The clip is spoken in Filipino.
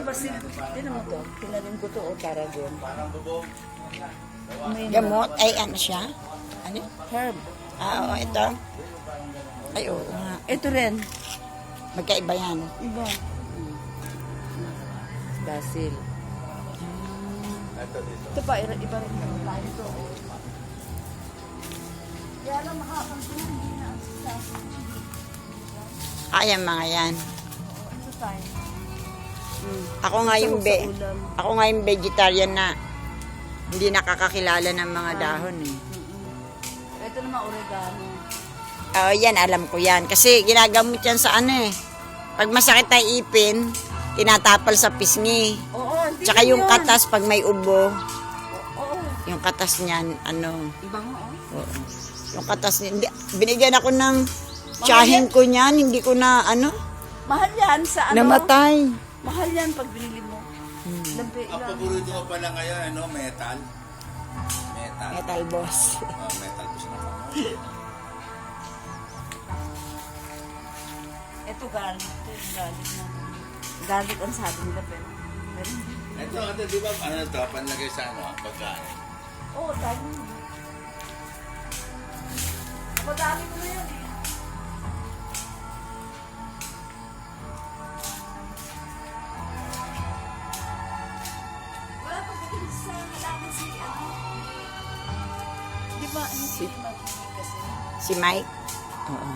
Ito ba si... Tinan mo to. Tinanim ko to o tarragon. Gamot? Ay, ano siya? Ano? Herb. Oo, ito. Ay, oo nga. Ito rin. Magkaiba yan. Iba. Basil. Ito pa, iba rin yung lain to. Kaya lang makakagpuna, hindi na ang sisa. Ayan mga yan. Ito tayo. Ako nga yung Sa ulam. ako nga yung vegetarian na hindi nakakakilala ng mga dahon eh. Ito naman oregano. Oo, yan, alam ko yan. Kasi ginagamit yan sa ano eh. Pag masakit ang ipin, tinatapal sa pisngi. Oo, hindi Tsaka yung yun. katas pag may ubo, Oo. yung katas niyan, ano, Ibang oo. oo. Yung katas niyan, binigyan ako ng tsahin ko niyan, hindi ko na, ano, Mahal yan sa ano? namatay. Mahal yan pag binili mo. Lampi Ang lang. paborito ko pala ngayon, ano, metal. Metal boss. Metal gusto na ako. Ito garlic. Ito yung garlic na. Garlic ang sabi nila pero. Ito, di ba, ano to, panlagay sa ano, pagkain. Oo, dami mo. Ako dami mo na yan eh. Wala pa ba sa halaman si ano? Di ba, ano si Magiging kasi? Si Mike? Oo.